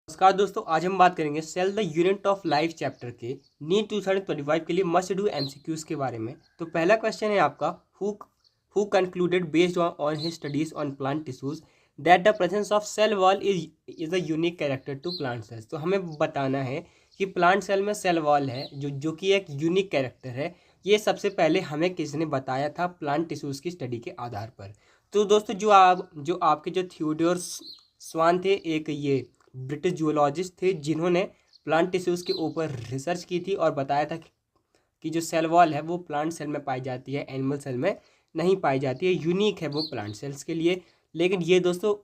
नमस्कार दोस्तों, आज हम बात करेंगे cell the unit of life chapter के नीट 2025 के लिए मस्ट डू एमसीक्यूज के बारे में। तो पहला क्वेश्चन है आपका, who concluded based on his studies on plant tissues that the presence of cell wall is a unique character to plant cells. तो हमें बताना है कि प्लांट सेल में सेल वॉल है जो कि एक यूनिक कैरेक्टर है। ये सबसे पहले हमें किसने बताया था? प्लांट टिश्यूज की स्टडी के आधार पर। तो दोस्तों जो आपके जो थियोडोर स्वान थे, एक ये ब्रिटिश जूलॉजिस्ट थे जिन्होंने प्लांट टिश्यूज़ के ऊपर रिसर्च की थी और बताया था कि जो सेल वॉल है वो प्लांट सेल में पाई जाती है, एनिमल सेल में नहीं पाई जाती है, यूनिक है वो प्लांट सेल्स के लिए। लेकिन ये दोस्तों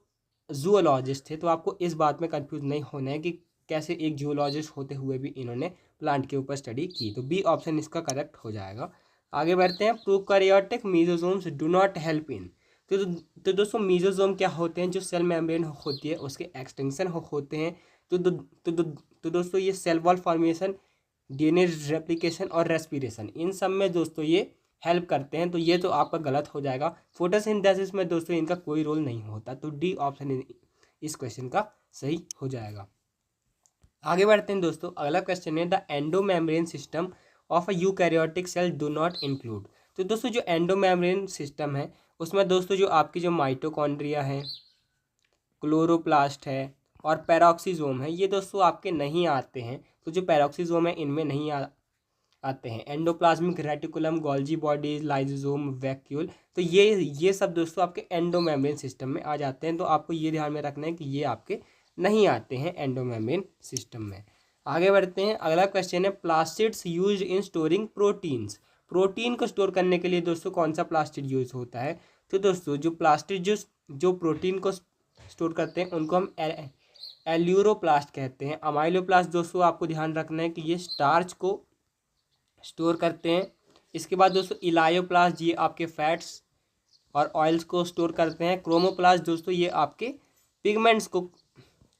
जूलॉजिस्ट थे, तो आपको इस बात में कंफ्यूज नहीं होना है कि कैसे एक जूलॉजिस्ट होते हुए भी इन्होंने प्लांट के ऊपर स्टडी की। तो बी ऑप्शन इसका करेक्ट हो जाएगा। आगे बढ़ते हैं। Prokaryotic mesosomes do not help in. तो दोस्तों मीजोजोम क्या होते हैं? जो सेल मेम्ब्रेन होती है उसके एक्सटेंशन होते हैं। तो दो, तो, दो, तो दोस्तों ये cell wall formation, DNA replication और रेस्पिरेशन, इन सब में दोस्तों ये हेल्प करते हैं। तो ये तो आपका गलत हो जाएगा। फोटोसिंथेसिस में दोस्तों इनका कोई रोल नहीं होता। तो डी ऑप्शन इस क्वेश्चन का सही हो जाएगा। आगे बढ़ते हैं दोस्तों। अगला क्वेश्चन है, the endomembrane system of a eukaryotic cell do not include. तो दोस्तों जो एंडोमेम्ब्रेन सिस्टम है उसमें दोस्तों जो आपकी जो माइटोकॉन्ड्रिया है, क्लोरोप्लास्ट है और पैरोक्सीजोम है, ये दोस्तों आपके नहीं आते हैं। तो जो पैरोक्सीजोम है इनमें नहीं आते हैं। Endoplasmic reticulum, Golgi bodies, lysosome, vacuole, तो ये सब दोस्तों आपके एंडोमेम्ब्रेन सिस्टम में आ जाते हैं। तो आपको ये ध्यान में रखना है कि ये आपके नहीं आते हैं एंडोमेम्ब्रेन सिस्टम में। आगे बढ़ते हैं। अगला क्वेश्चन है, plastids use in storing proteins. Protein को स्टोर करने के लिए दोस्तों कौन सा प्लास्टिड यूज होता है? तो दोस्तों जो प्लास्टिड जो प्रोटीन को स्टोर करते हैं उनको हम एल्यूरोप्लास्ट कहते हैं। अमाइलोप्लास्ट दोस्तों आपको ध्यान रखना है कि ये स्टार्च को स्टोर करते हैं। इसके बाद दोस्तों इलायोप्लास्ट, ये आपके फैट्स और ऑयल्स को स्टोर करते हैं। क्रोमोप्लास्ट दोस्तों ये आपके पिगमेंट्स को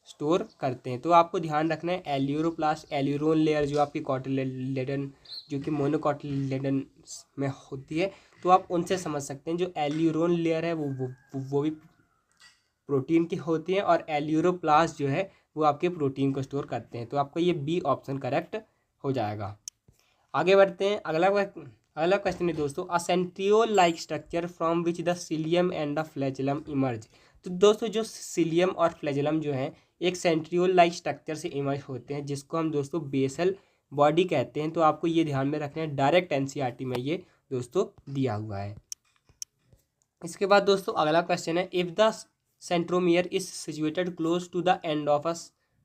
स्टोर करते हैं। तो आपको ध्यान रखना है एल्यूरोप्लास्ट, एल्यूरोन लेयर जो आपकी कॉटिलेडन, जो कि मोनोकॉटिलेडन में होती है, तो आप उनसे समझ सकते हैं। जो एल्यूरोन लेयर है वो भी प्रोटीन की होती है और एल्यूरोप्लास्ट जो है वो आपके प्रोटीन को स्टोर करते हैं। तो आपको ये बी ऑप्शन करेक्ट हो जाएगा। आगे बढ़ते हैं। अगला क्वेश्चन है दोस्तों, a centriole like structure from which the cilium and the flagellum emerge. तो दोस्तों जो सिलियम और फ्लैजेलम जो है एक सेंट्रियोल लाइक स्ट्रक्चर से इमर्ज होते हैं, जिसको हम दोस्तों बेसल बॉडी कहते हैं। तो आपको ये ध्यान में रखना है, डायरेक्ट एनसीईआरटी में ये दोस्तों दिया हुआ है। इसके बाद दोस्तों अगला क्वेश्चन है, if the centromere is situated close to the end of a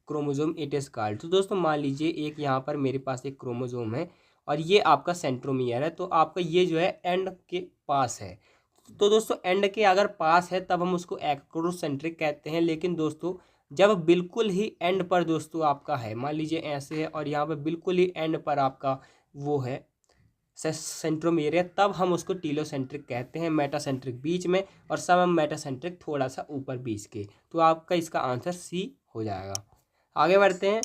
chromosome it is called. तो दोस्तों मान लीजिए एक यहाँ पर मेरे पास एक क्रोमोजोम है और ये आपका सेंट्रोमियर है, तो आपका ये जो है एंड के पास है। तो दोस्तों एंड के अगर पास है तब हम उसको एक्रोसेंट्रिक कहते हैं। लेकिन दोस्तों जब बिल्कुल ही एंड पर दोस्तों आपका है, मान लीजिए ऐसे है और यहाँ पर बिल्कुल ही एंड पर आपका वो है सेंट्रोमियर, तब हम उसको टीलोसेंट्रिक कहते हैं। मेटासेंट्रिक बीच में और सब मेटासेंट्रिक थोड़ा सा ऊपर बीच के। तो आपका इसका आंसर सी हो जाएगा। आगे बढ़ते हैं।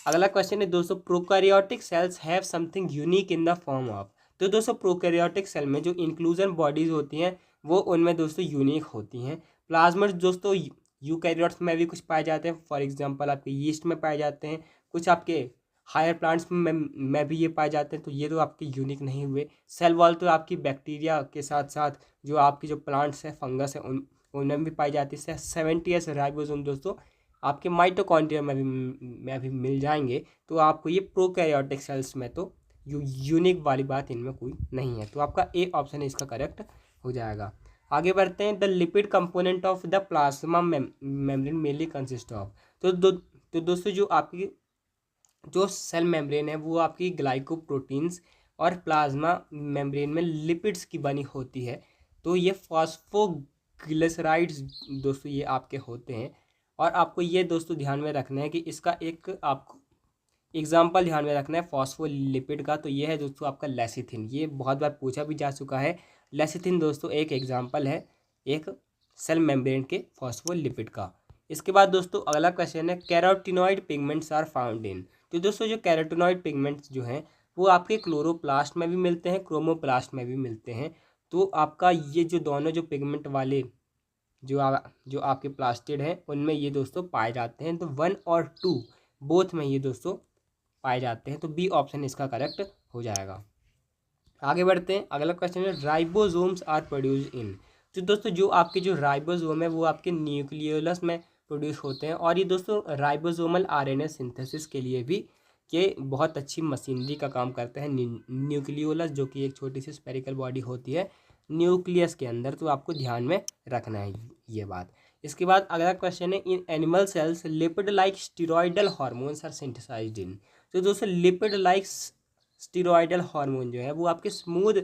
अगला क्वेश्चन है दोस्तों, prokaryotic cells have something unique in the form of. तो दोस्तों प्रोकैरियोटिक सेल में जो इंक्लूजन बॉडीज होती हैं वो उनमें दोस्तों यूनिक होती हैं। प्लाज्मिड्स दोस्तों यूकैरियोट्स में भी कुछ पाए जाते हैं, फॉर एग्जांपल आपके यीस्ट में पाए जाते हैं, कुछ आपके हायर प्लांट्स में भी ये पाए जाते हैं। तो ये तो आपके यूनिक नहीं हुए। सेल वॉल तो आपकी बैक्टीरिया के साथ साथ जो आपकी जो प्लांट्स हैं, फंगस है, उनमें भी पाई जाती है। 70s राइबोसोम दोस्तों आपके माइटोकॉन्ड्रिया में भी मिल जाएंगे। तो आपको ये प्रोकैरियोटिक सेल्स में तो यूनिक वाली बात इनमें कोई नहीं है। तो आपका ए ऑप्शन इसका करेक्ट हो जाएगा। आगे बढ़ते हैं। The lipid component of the plasma membrane mainly consist of. तो दोस्तों जो आपकी जो सेल मेम्ब्रेन है वो आपकी ग्लाइकोप्रोटीन्स और प्लाज्मा मेम्ब्रेन में लिपिड्स की बनी होती है। तो ये फॉस्फोग्लिसराइड्स दोस्तों ये आपके होते हैं। और आपको ये दोस्तों ध्यान में रखना है कि इसका एक आपको एग्जाम्पल ध्यान में रखना है फॉस्फोलिपिड का। तो ये है दोस्तों आपका लेसिथिन। ये बहुत बार पूछा भी जा चुका है। लेसिथिन दोस्तों एक एग्जाम्पल है एक सेल मेम्ब्रेन के फॉस्फोलिपिड का। इसके बाद दोस्तों अगला क्वेश्चन है, carotenoid pigments are found in. तो दोस्तों जो कैरोटिनॉइड पिगमेंट्स जो हैं वो आपके क्लोरोप्लास्ट में भी मिलते हैं, क्रोमोप्लास्ट में भी मिलते हैं। तो आपका ये जो दोनों जो पिगमेंट वाले जो आपके प्लास्टिड हैं उनमें ये दोस्तों पाए जाते हैं। तो 1 और 2 बोथ में ये दोस्तों पाए जाते हैं। तो बी ऑप्शन इसका करेक्ट हो जाएगा। आगे बढ़ते हैं, अगला क्वेश्चन है राइबोसोम्स आर प्रोड्यूस इन। तो दोस्तों जो आपके जो राइबोसोम है वो आपके न्यूक्लियोलस में प्रोड्यूस होते हैं। और ये दोस्तों राइबोसोमल आरएनए सिंथेसिस के लिए भी ये बहुत अच्छी मशीनरी का काम करते हैं। न्यूक्लियोलस जो कि एक छोटी सी स्पेरिकल बॉडी होती है न्यूक्लियस के अंदर, तो आपको ध्यान में रखना है ये बात। इसके बाद अगला क्वेश्चन है in animal cells lipid like steroidal hormones are synthesised in. तो दोस्तों लिपिड लाइक स्टीरॉयडल हार्मोन जो है वो आपके स्मूथ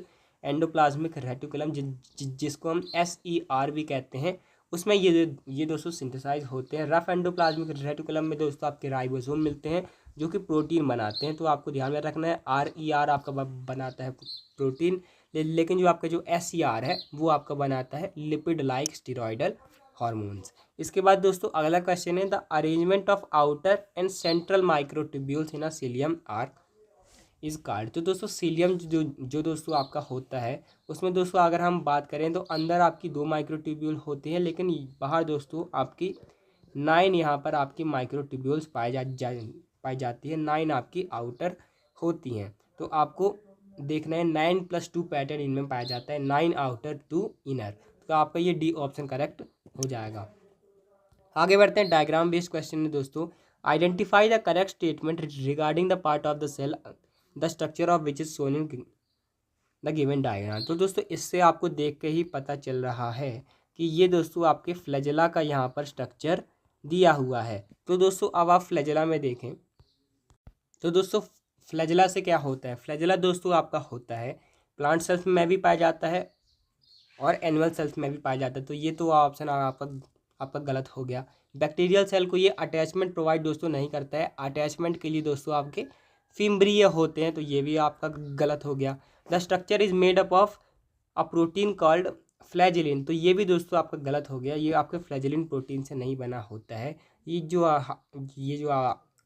एंडोप्लाज्मिक रेटिकुलम जिसको हम SER भी कहते हैं उसमें ये दोस्तों सिंथेसाइज होते हैं। रफ एंडोप्लाज्मिक रेटिकुलम में दोस्तों आपके राइबोसोम मिलते हैं जो कि प्रोटीन बनाते हैं। तो आपको ध्यान में रखना है RER आपका बनाता है प्रोटीन, लेकिन जो आपका जो SER है वो आपका बनाता है लिपिड लाइक स्टीरॉयडल हार्मोन्स। इसके बाद दोस्तों अगला क्वेश्चन है the arrangement of outer and central microtubules in a cilium are is called. तो दोस्तों सीलियम जो दोस्तों आपका होता है उसमें दोस्तों अगर हम बात करें तो अंदर आपकी 2 माइक्रोट्यूब्यूल होती हैं, लेकिन बाहर दोस्तों आपकी 9 यहाँ पर आपकी माइक्रोट्यूब्यूल्स पाई जाती है। 9 आपकी आउटर होती हैं। तो आपको देखना है 9+2 पैटर्न इनमें पाया जाता है, 9 आउटर 2 इनर। तो आपका ये डी ऑप्शन करेक्ट हो जाएगा। आगे बढ़ते हैं, डायग्राम बेस्ड क्वेश्चन में दोस्तों identify the correct statement regarding the part of the cell the structure of which is shown in the given diagram. तो दोस्तों इससे आपको देख के ही पता चल रहा है कि ये दोस्तों आपके फ्लैजेला का यहाँ पर स्ट्रक्चर दिया हुआ है। तो दोस्तों अब आप फ्लैजेला में देखें तो दोस्तों फ्लैजेला से क्या होता है। फ्लैजेला दोस्तों आपका होता है प्लांट सेल्स में भी पाया जाता है और एनिमल सेल्स में भी पाया जाता है। तो ये तो ऑप्शन आपका गलत हो गया। बैक्टीरियल सेल को ये अटैचमेंट प्रोवाइड दोस्तों नहीं करता है। अटैचमेंट के लिए दोस्तों आपके फिम्ब्रिय होते हैं, तो ये भी आपका गलत हो गया। The structure is made up of a protein called flagellin, तो ये भी दोस्तों आपका गलत हो गया। ये आपके फ्लैजेलिन प्रोटीन से नहीं बना होता है। ये जो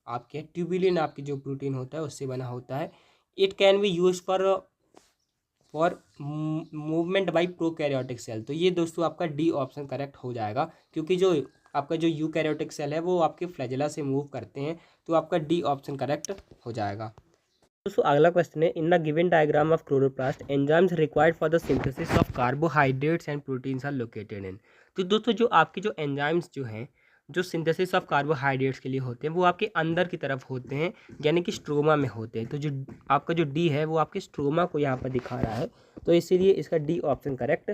आपके ट्यूबुलिन आपकी जो प्रोटीन होता है उससे बना होता है। It can be use for movement by prokaryotic cell. तो ये दोस्तों आपका डी ऑप्शन करेक्ट हो जाएगा, क्योंकि जो आपका जो यूकैरियोटिक सेल है वो आपके फ्लैजेला से मूव करते हैं। तो आपका डी ऑप्शन करेक्ट हो जाएगा। दोस्तों अगला क्वेश्चन है in the given diagram of chloroplast enzymes required for the synthesis of carbohydrates and proteins are located in. तो दोस्तों जो आपके जो एंजाइम्स जो हैं जो सिंथेसिस ऑफ कार्बोहाइड्रेट्स के लिए होते हैं वो आपके अंदर की तरफ होते हैं, यानी कि स्ट्रोमा में होते हैं। तो जो आपका जो डी है वो आपके स्ट्रोमा को यहाँ पर दिखा रहा है, तो इसीलिए इसका डी ऑप्शन करेक्ट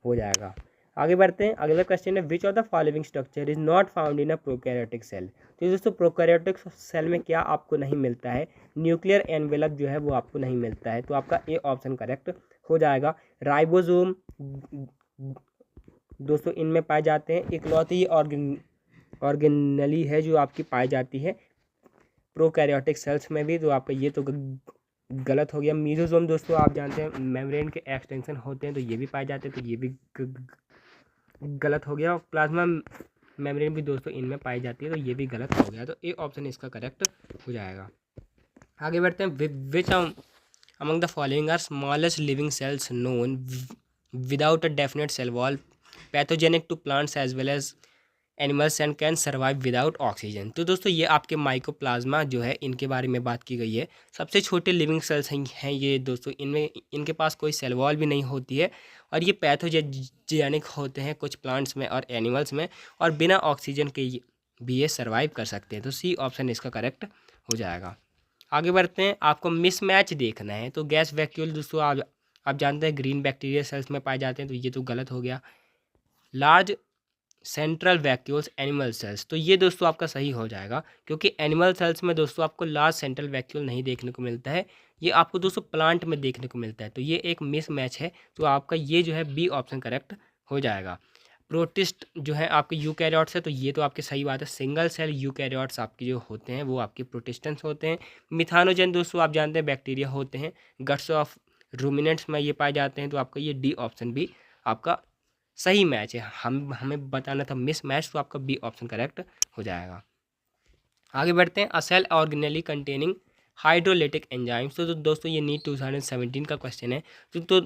हो जाएगा। आगे बढ़ते हैं, अगला क्वेश्चन है which of the following structure is not found in a prokaryotic cell. तो दोस्तों प्रोकैरियोटिक सेल में क्या आपको नहीं मिलता है, न्यूक्लियर एनवेलप जो है वो आपको नहीं मिलता है। तो आपका ए ऑप्शन करेक्ट हो जाएगा। राइबोसोम दोस्तों इनमें पाए जाते हैं। इकलौती ऑर्गेनली है जो आपकी पाई जाती है प्रोकैरियोटिक सेल्स में भी। तो आपका ये तो गलत हो गया। मीजोसोम दोस्तों आप जानते हैं मेम्ब्रेन के एक्सटेंशन होते हैं, तो ये भी पाए जाते हैं, तो ये भी गलत हो गया। प्लाज्मा मेम्ब्रेन भी दोस्तों इनमें पाई जाती है, तो ये भी गलत हो गया। तो ए ऑप्शन इसका करेक्ट हो जाएगा। आगे बढ़ते हैं, which among the following are smallest living cells known without a definite cell wall pathogenic to plants as well as animals and can survive without oxygen. तो दोस्तों ये आपके माइकोप्लाज्मा जो है इनके बारे में बात की गई है। सबसे छोटे लिविंग सेल्स हैं ये दोस्तों, इनमें इनके पास कोई सेल वॉल भी नहीं होती है और ये पैथोजेनिक होते हैं कुछ प्लांट्स में और एनिमल्स में, और बिना ऑक्सीजन के भी ये सर्वाइव कर सकते हैं। तो सी ऑप्शन इसका करेक्ट हो जाएगा। आगे बढ़ते हैं, आपको मिसमैच देखना है। तो गैस वैक्यूल दोस्तों आप जानते हैं ग्रीन बैक्टीरिया सेल्स में पाए जाते हैं, तो ये तो गलत हो गया। Large central vacuoles animal cells, तो ये दोस्तों आपका सही हो जाएगा, क्योंकि एनिमल सेल्स में दोस्तों आपको लार्ज सेंट्रल वैक्यूल नहीं देखने को मिलता है, ये आपको दोस्तों प्लांट में देखने को मिलता है। तो ये एक मिस मैच है, तो आपका ये जो है बी ऑप्शन करेक्ट हो जाएगा। प्रोटिस्ट जो है आपके यूकैरियोट्स है, तो ये तो आपकी सही बात है। सिंगल सेल यूकैरियोट्स आपके जो होते हैं वो आपके प्रोटिस्टेंट्स होते हैं। मिथानोजन दोस्तों आप जानते हैं बैक्टीरिया होते हैं, गट्स ऑफ रूमिनेंट्स में ये पाए जाते हैं। तो आपका ये डी ऑप्शन भी आपका सही मैच है। हमें बताना था मिस मैच, तो आपका बी ऑप्शन करेक्ट हो जाएगा। आगे बढ़ते हैं, a cell organelle containing hydrolytic enzymes. तो दोस्तों ये नीट 2017 का क्वेश्चन है। तो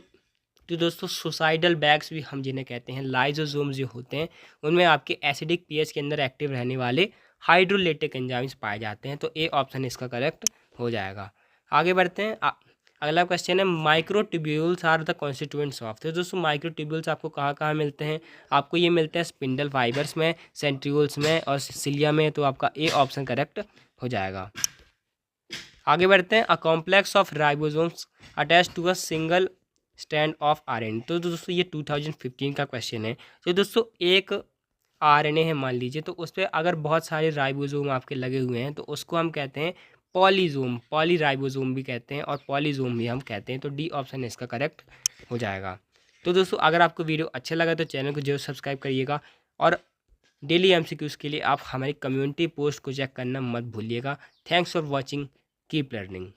तो दोस्तों सुसाइडल बैग्स भी हम जिन्हें कहते हैं, लाइजोसोम जो होते हैं उनमें आपके एसिडिक पीएच के अंदर एक्टिव रहने वाले हाइड्रोलेटिक एंजाइम्स पाए जाते हैं। तो ए ऑप्शन इसका करेक्ट हो जाएगा। आगे बढ़ते हैं। अगला क्वेश्चन है microtubules are the constituents of. तो दोस्तों माइक्रोट्यूब्यूल्स आपको कहाँ कहाँ मिलते हैं? आपको ये मिलते हैं स्पिंडल फाइबर्स में, सेंट्रियोल्स में और सिलिया में। तो आपका ए ऑप्शन करेक्ट हो जाएगा। आगे बढ़ते हैं। A complex of ribosomes attach to a single stand of RNA. तो दोस्तों ये 2015 का क्वेश्चन है। तो दोस्तों एक आरएनए है मान लीजिए, तो उस पर अगर बहुत सारे राइबोसोम आपके लगे हुए हैं तो उसको हम कहते हैं पॉलीजोम, पॉलीराइबोसोम भी कहते हैं और पॉलीजोम भी हम कहते हैं। तो डी ऑप्शन इसका करेक्ट हो जाएगा। तो दोस्तों अगर आपको वीडियो अच्छा लगा तो चैनल को जरूर सब्सक्राइब करिएगा और डेली एमसीक्यूज़ के लिए आप हमारी कम्युनिटी पोस्ट को चेक करना मत भूलिएगा। Thanks for watching, keep learning.